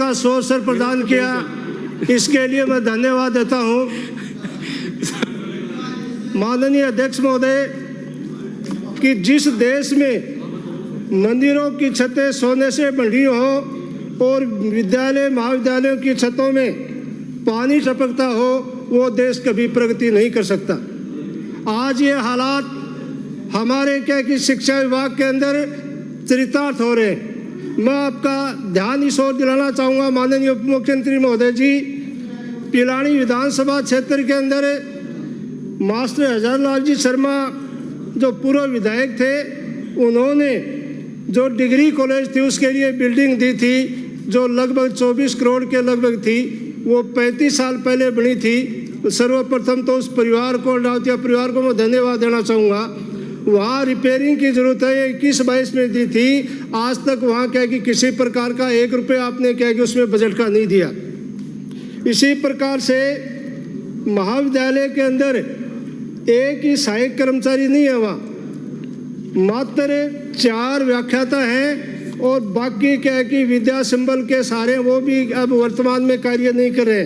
का सो अवसर प्रदान किया, इसके लिए मैं धन्यवाद देता हूँ। माननीय अध्यक्ष महोदय, कि जिस देश में मंदिरों की छतें सोने से बनी हो और विद्यालय महाविद्यालयों की छतों में पानी टपकता हो, वो देश कभी प्रगति नहीं कर सकता। आज ये हालात हमारे क्या कि शिक्षा विभाग के अंदर चरितार्थ हो रहे हैं। मैं आपका ध्यान इस ओर दिलाना चाहूँगा माननीय उप मुख्यमंत्री महोदय जी, पिलानी विधानसभा क्षेत्र के अंदर मास्टर हजारीलाल जी शर्मा जो पूर्व विधायक थे, उन्होंने जो डिग्री कॉलेज थी उसके लिए बिल्डिंग दी थी जो लगभग 24 करोड़ के लगभग थी, वो 35 साल पहले बनी थी। सर्वप्रथम तो उस परिवार को, रावतिया परिवार को मैं धन्यवाद देना चाहूँगा। वहाँ रिपेयरिंग की ज़रूरत है, 21-22 में दी थी। आज तक वहाँ क्या कि किसी प्रकार का 1 रुपये आपने क्या कि उसमें बजट का नहीं दिया। इसी प्रकार से महाविद्यालय के अंदर एक ही सहायक कर्मचारी नहीं है, वहाँ मात्र 4 व्याख्याता हैं और बाकी क्या है कि विद्या संबल के सारे वो भी अब वर्तमान में कार्य नहीं कर रहे।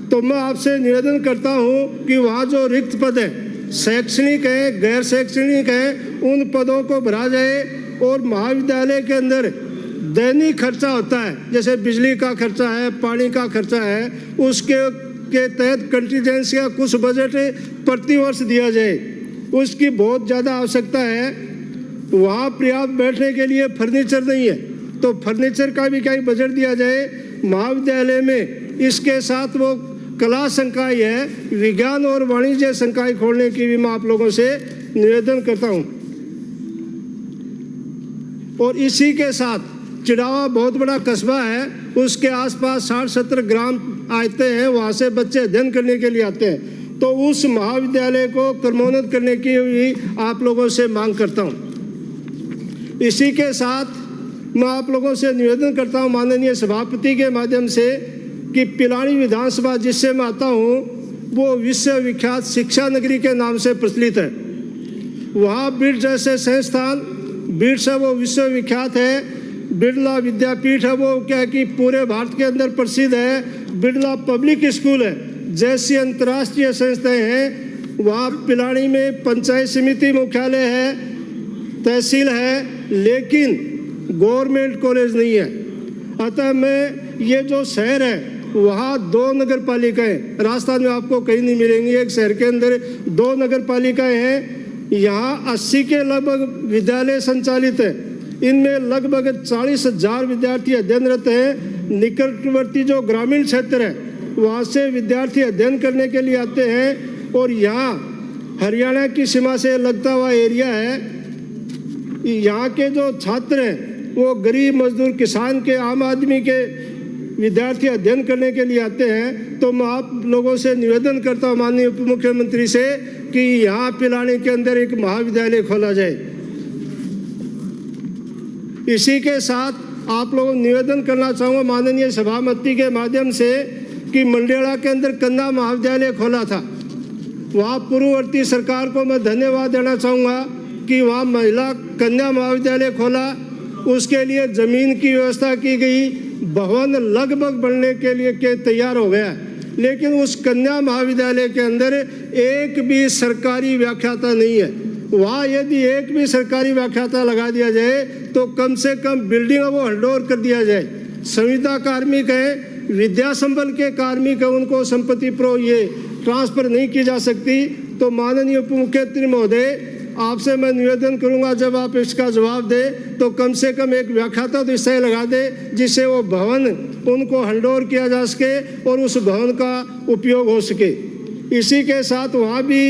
तो मैं आपसे निवेदन करता हूँ कि वहाँ जो रिक्त पद है, शैक्षणिक है, गैर शैक्षणिक है, उन पदों को भरा जाए और महाविद्यालय के अंदर दैनिक खर्चा होता है, जैसे बिजली का खर्चा है, पानी का खर्चा है, उसके तहत कंटीजेंसी का कुछ बजट प्रतिवर्ष दिया जाए। उसकी बहुत ज़्यादा आवश्यकता है। वहाँ पर्याप्त बैठने के लिए फर्नीचर नहीं है, तो फर्नीचर का भी क्या बजट दिया जाए महाविद्यालय में। इसके साथ वो कला संकाय है, विज्ञान और वाणिज्य संकाय खोलने की भी मैं आप लोगों से निवेदन करता हूँ। और इसी के साथ चिड़ावा बहुत बड़ा कस्बा है, उसके आसपास 60-70 ग्राम आते हैं, वहाँ से बच्चे अध्ययन करने के लिए आते हैं। तो उस महाविद्यालय को क्रमोन्नत करने की भी आप लोगों से मांग करता हूँ। इसी के साथ मैं आप लोगों से निवेदन करता हूँ माननीय सभापति के माध्यम से कि पिलानी विधानसभा जिससे मैं आता हूँ वो विश्वविख्यात शिक्षा नगरी के नाम से प्रचलित है। वहाँ बीड जैसे संस्थान, बीड से वो विश्वविख्यात है। बिरला विद्यापीठ है, वो क्या कि पूरे भारत के अंदर प्रसिद्ध है। बिरला पब्लिक स्कूल है, जैसी अंतर्राष्ट्रीय संस्थाएं हैं। वहाँ पिलानी में पंचायत समिति मुख्यालय है, तहसील है, लेकिन गवर्नमेंट कॉलेज नहीं है। अतः मैं ये जो शहर है वहाँ 2 नगर पालिकाएँ, राजस्थान में आपको कहीं नहीं मिलेंगी। एक शहर के अंदर 2 नगर पालिकाएँ हैं। यहाँ 80 के लगभग विद्यालय संचालित है। इनमें लगभग 40,000 विद्यार्थी अध्ययनरत हैं। निकटवर्ती जो ग्रामीण क्षेत्र है वहाँ से विद्यार्थी अध्ययन करने के लिए आते हैं। और यहाँ हरियाणा की सीमा से लगता हुआ एरिया है। यहाँ के जो छात्र हैं वो गरीब मजदूर, किसान के, आम आदमी के विद्यार्थी अध्ययन करने के लिए आते हैं। तो मैं आप लोगों से निवेदन करता हूँ माननीय उप मुख्यमंत्री से कि यहाँ पिलानी के अंदर एक महाविद्यालय खोला जाए। इसी के साथ आप लोगों निवेदन करना चाहूँगा माननीय सभापति के माध्यम से कि मंडेला के अंदर कन्या महाविद्यालय खोला था। वहाँ पूर्ववर्ती सरकार को मैं धन्यवाद देना चाहूँगा कि वहाँ महिला कन्या महाविद्यालय खोला। उसके लिए ज़मीन की व्यवस्था की गई, भवन लगभग बनने के लिए के तैयार हो गया। लेकिन उस कन्या महाविद्यालय के अंदर एक भी सरकारी व्याख्याता नहीं है। वहाँ यदि एक भी सरकारी व्याख्याता लगा दिया जाए तो कम से कम बिल्डिंग वो हैंडओवर कर दिया जाए। संविदा कार्मिक है, विद्या संबल के कार्मिक है, उनको संपत्ति प्रो ये ट्रांसफर नहीं की जा सकती। तो माननीय उप मुख्यमंत्री महोदय, आपसे मैं निवेदन करूंगा जब आप इसका जवाब दें तो कम से कम एक व्याख्याता तो इससे लगा दे जिससे वो भवन उनको हैंडओवर किया जा सके और उस भवन का उपयोग हो सके। इसी के साथ वहाँ भी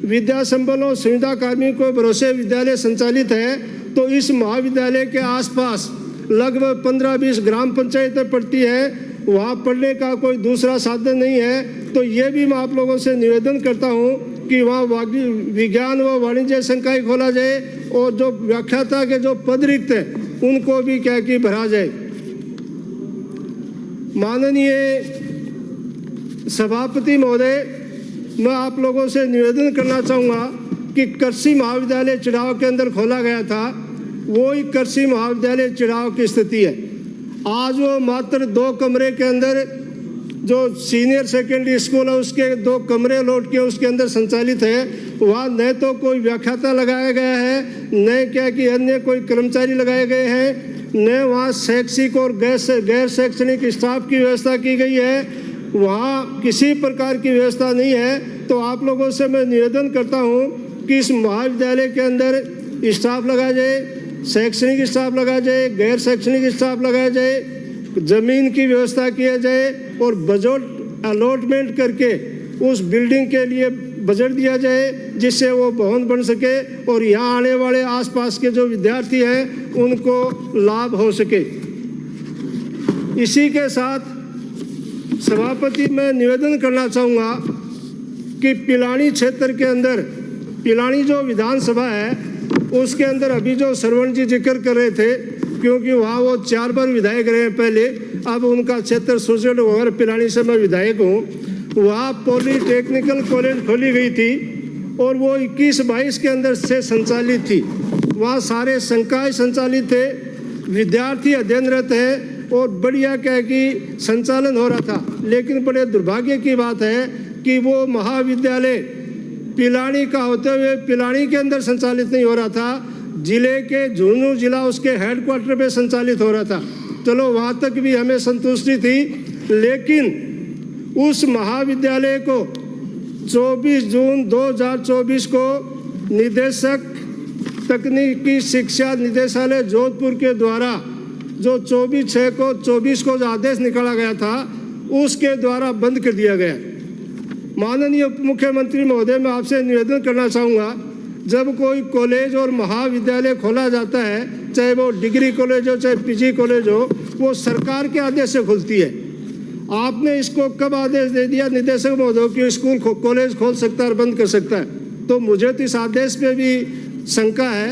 विद्या संबल और संविदा कार्मिकों को भरोसे विद्यालय संचालित है। तो इस महाविद्यालय के आसपास लगभग 15-20 ग्राम पंचायतें पड़ती है। वहाँ पढ़ने का कोई दूसरा साधन नहीं है। तो ये भी मैं आप लोगों से निवेदन करता हूँ कि वहाँ विज्ञान व वाणिज्य संकाय खोला जाए और जो व्याख्याता के जो पद रिक्त हैं उनको भी क्या कि भरा जाए। माननीय सभापति महोदय, मैं आप लोगों से निवेदन करना चाहूँगा कि कृषि महाविद्यालय चिड़ाव के अंदर खोला गया था, वो ही कृषि महाविद्यालय चिड़ाव की स्थिति है। आज वो मात्र 2 कमरे के अंदर, जो सीनियर सेकेंडरी स्कूल है उसके 2 कमरे लौट के उसके अंदर संचालित है। वहाँ न तो कोई व्याख्याता लगाया गया है, न क्या कि अन्य कोई कर्मचारी लगाए गए हैं, न वहाँ शैक्षिक और गैर शैक्षणिक स्टाफ की व्यवस्था की गई है। वहाँ किसी प्रकार की व्यवस्था नहीं है। तो आप लोगों से मैं निवेदन करता हूँ कि इस महाविद्यालय के अंदर स्टाफ लगाया जाए, शैक्षणिक स्टाफ लगाया जाए, गैर शैक्षणिक स्टाफ लगाया जाए, जमीन की व्यवस्था किया जाए और बजट अलॉटमेंट करके उस बिल्डिंग के लिए बजट दिया जाए जिससे वो भवन बन सके और यहाँ आने वाले आसपास के जो विद्यार्थी हैं उनको लाभ हो सके। इसी के साथ सभापति मैं निवेदन करना चाहूँगा कि पिलानी क्षेत्र के अंदर, पिलानी जो विधानसभा है उसके अंदर अभी जो श्रवण जी जिक्र कर रहे थे, क्योंकि वहाँ वो 4 बार विधायक रहे हैं पहले, अब उनका क्षेत्र सुरजेट और पिलानी से मैं विधायक हूँ। वहाँ पॉलीटेक्निकल कॉलेज खोली गई थी और वो 21-22 के अंदर से संचालित थी। वहाँ सारे संकाय संचालित थे, विद्यार्थी अध्ययनरत है और बढ़िया क्या कि संचालन हो रहा था। लेकिन बड़े दुर्भाग्य की बात है कि वो महाविद्यालय पिलानी का होते हुए पिलानी के अंदर संचालित नहीं हो रहा था, जिले के झुंझुनू जिला उसके हेडक्वार्टर पे संचालित हो रहा था। चलो वहाँ तक भी हमें संतुष्टि थी, लेकिन उस महाविद्यालय को 24 जून 2024 को निदेशक तकनीकी शिक्षा निदेशालय जोधपुर के द्वारा जो 24/6/24 को जो आदेश निकाला गया था उसके द्वारा बंद कर दिया गया। माननीय उप मुख्यमंत्री महोदय, मैं आपसे निवेदन करना चाहूँगा, जब कोई कॉलेज और महाविद्यालय खोला जाता है, चाहे वो डिग्री कॉलेज हो चाहे पीजी कॉलेज हो, वो सरकार के आदेश से खुलती है। आपने इसको कब आदेश दे दिया निदेशक महोदय कि स्कूल कॉलेज खोल सकता है और बंद कर सकता है? तो मुझे तो इस आदेश पे भी शंका है।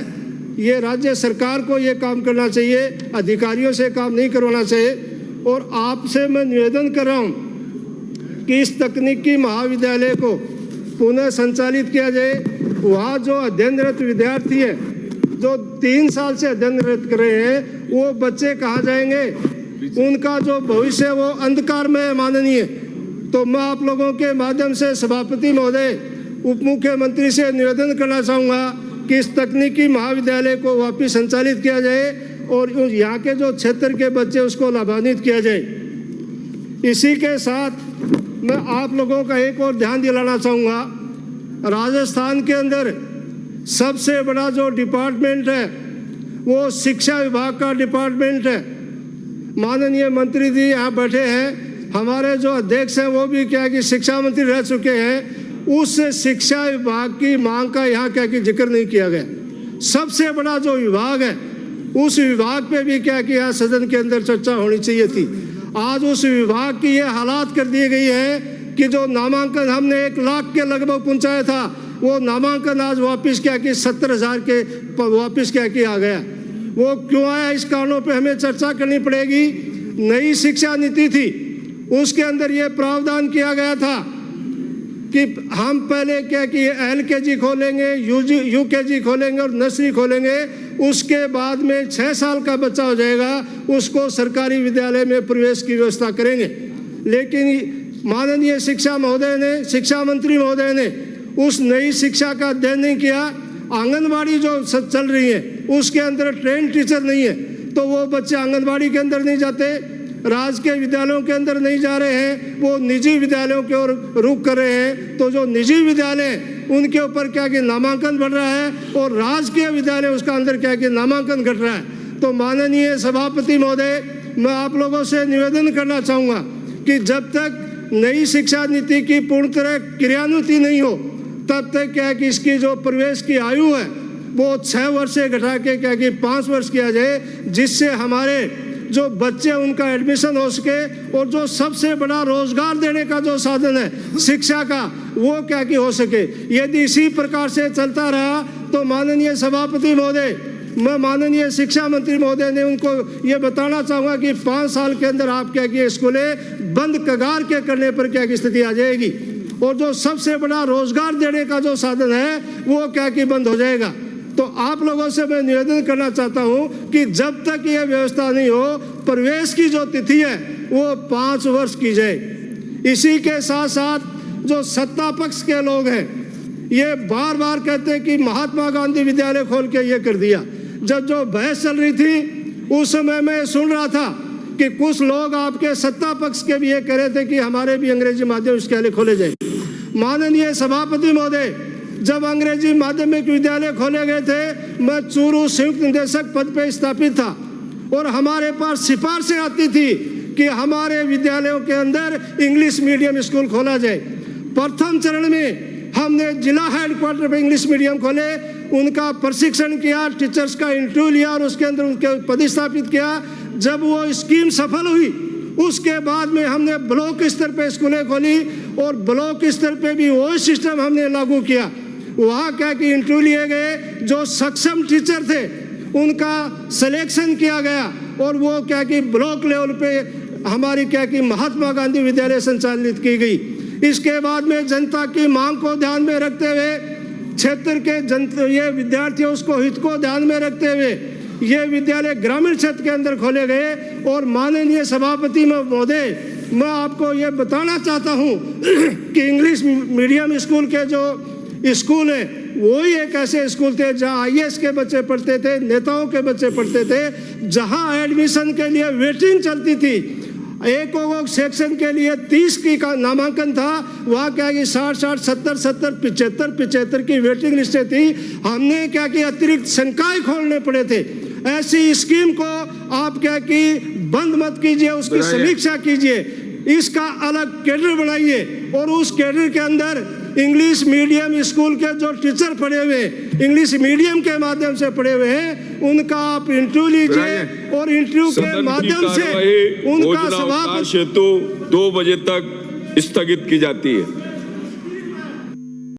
ये राज्य सरकार को ये काम करना चाहिए, अधिकारियों से काम नहीं करवाना चाहिए। और आपसे मैं निवेदन कर रहा हूँ कि इस तकनीकी महाविद्यालय को पुनः संचालित किया जाए। वहाँ जो अध्ययनरत विद्यार्थी है, जो 3 साल से अध्ययनरत कर रहे हैं, वो बच्चे कहाँ जाएंगे? उनका जो भविष्य है वो अंधकार में है माननीय। तो मैं आप लोगों के माध्यम से सभापति महोदय, उप मुख्यमंत्री से निवेदन करना चाहूँगा कि इस तकनीकी महाविद्यालय को वापस संचालित किया जाए और यहाँ के जो क्षेत्र के बच्चे उसको लाभान्वित किया जाए। इसी के साथ मैं आप लोगों का एक और ध्यान दिलाना चाहूँगा, राजस्थान के अंदर सबसे बड़ा जो डिपार्टमेंट है वो शिक्षा विभाग का डिपार्टमेंट है। माननीय मंत्री जी यहाँ बैठे हैं, हमारे जो अध्यक्ष हैं वो भी क्या कि शिक्षा मंत्री रह चुके हैं। उस शिक्षा विभाग की मांग का यहाँ क्या कि जिक्र नहीं किया गया। सबसे बड़ा जो विभाग है उस विभाग पे भी क्या कि यहाँ सदन के अंदर चर्चा होनी चाहिए थी। आज उस विभाग की ये हालात कर दी गई है कि जो नामांकन हमने 1 लाख के लगभग पहुँचाया था, वो नामांकन आज वापस क्या कि 70,000 के वापस क्या कि आ गया। वो क्यों आया, इस कारणों पे हमें चर्चा करनी पड़ेगी। नई शिक्षा नीति थी, उसके अंदर ये प्रावधान किया गया था कि हम पहले क्या कि LKG खोलेंगे, UKG खोलेंगे और नर्सरी खोलेंगे, उसके बाद में 6 साल का बच्चा हो जाएगा उसको सरकारी विद्यालय में प्रवेश की व्यवस्था करेंगे। लेकिन माननीय शिक्षा मंत्री महोदय ने उस नई शिक्षा का अध्ययन नहीं किया। आंगनबाड़ी जो चल रही है उसके अंदर ट्रेन टीचर नहीं है, तो वो बच्चे आंगनबाड़ी के अंदर नहीं जाते, राजकीय विद्यालयों के अंदर नहीं जा रहे हैं, वो निजी विद्यालयों की ओर रुख कर रहे हैं। तो जो निजी विद्यालय उनके ऊपर क्या कि नामांकन बढ़ रहा है और राजकीय विद्यालय उसका अंदर क्या कि नामांकन घट रहा है। तो माननीय सभापति महोदय, मैं आप लोगों से निवेदन करना चाहूँगा कि जब तक नई शिक्षा नीति की पूर्ण तरह क्रियान्वित नहीं हो तब तक क्या कि इसकी जो प्रवेश की आयु है वो 6 वर्ष से घटा के क्या कि 5 वर्ष किया जाए, जिससे हमारे जो बच्चे उनका एडमिशन हो सके और जो सबसे बड़ा रोजगार देने का जो साधन है शिक्षा का वो क्या कि हो सके। यदि इसी प्रकार से चलता रहा तो माननीय सभापति महोदय, मैं माननीय शिक्षा मंत्री महोदय ने उनको ये बताना चाहूँगा कि 5 साल के अंदर आप क्या कि स्कूलें बंद कगार के करने पर क्या की स्थिति आ जाएगी और जो सबसे बड़ा रोजगार देने का जो साधन है वो क्या कि बंद हो जाएगा। तो आप लोगों से मैं निवेदन करना चाहता हूं कि जब तक ये व्यवस्था नहीं हो प्रवेश की जो तिथि है वो 5 वर्ष की जाए। इसी के साथ साथ जो सत्ता पक्ष के लोग हैं ये बार बार कहते हैं कि महात्मा गांधी विद्यालय खोल के ये कर दिया। जब जो बहस चल रही थी उस समय मैं सुन रहा था कि कुछ लोग आपके सत्ता पक्ष के भी ये कह रहे थे कि हमारे भी अंग्रेजी माध्यम विद्यालय खोले जाए। माननीय सभापति महोदय, जब अंग्रेजी माध्यमिक विद्यालय खोले गए थे मैं चूरू संयुक्त निदेशक पद पे स्थापित था और हमारे पास सिफारिशें आती थी कि हमारे विद्यालयों के अंदर इंग्लिश मीडियम स्कूल खोला जाए। प्रथम चरण में हमने जिला हेडक्वार्टर पे इंग्लिश मीडियम खोले, उनका प्रशिक्षण किया, टीचर्स का इंटरव्यू लिया और उसके अंदर उनके पदस्थापित किया। जब वो स्कीम सफल हुई उसके बाद में हमने ब्लॉक स्तर पे स्कूलें खोली और ब्लॉक स्तर पे भी वही सिस्टम हमने लागू किया। वहाँ क्या कि इंटरव्यू लिए गए, जो सक्षम टीचर थे उनका सिलेक्शन किया गया और वो क्या कि ब्लॉक लेवल पे हमारी क्या कि महात्मा गांधी विद्यालय संचालित की गई। इसके बाद में जनता की मांग को ध्यान में रखते हुए क्षेत्र के ये विद्यार्थी उसको हित को ध्यान में रखते हुए ये विद्यालय ग्रामीण क्षेत्र के अंदर खोले गए। और माननीय सभापति महोदय, मैं आपको ये बताना चाहता हूँ कि इंग्लिश मीडियम स्कूल के जो स्कूल है वही एक ऐसे स्कूल थे जहाँ IAS के बच्चे पढ़ते थे, नेताओं के बच्चे पढ़ते थे, जहाँ एडमिशन के लिए वेटिंग चलती थी। एक सेक्शन के लिए 30 की का नामांकन था, वहाँ क्या कि 60, 70, 75 की वेटिंग लिस्टें थी। हमने क्या कि अतिरिक्त संकाय खोलने पड़े थे। ऐसी स्कीम को आप क्या कि बंद मत कीजिए, उसकी समीक्षा कीजिए, इसका अलग कैडर बनाइए और उस कैडर के अंदर इंग्लिश मीडियम स्कूल के जो टीचर पढ़े हुए इंग्लिश मीडियम के माध्यम से पढ़े हुए हैं उनका आप इंटरव्यू लीजिए और इंटरव्यू के माध्यम से उनका सभापति हेतु 2 बजे तक स्थगित की जाती है।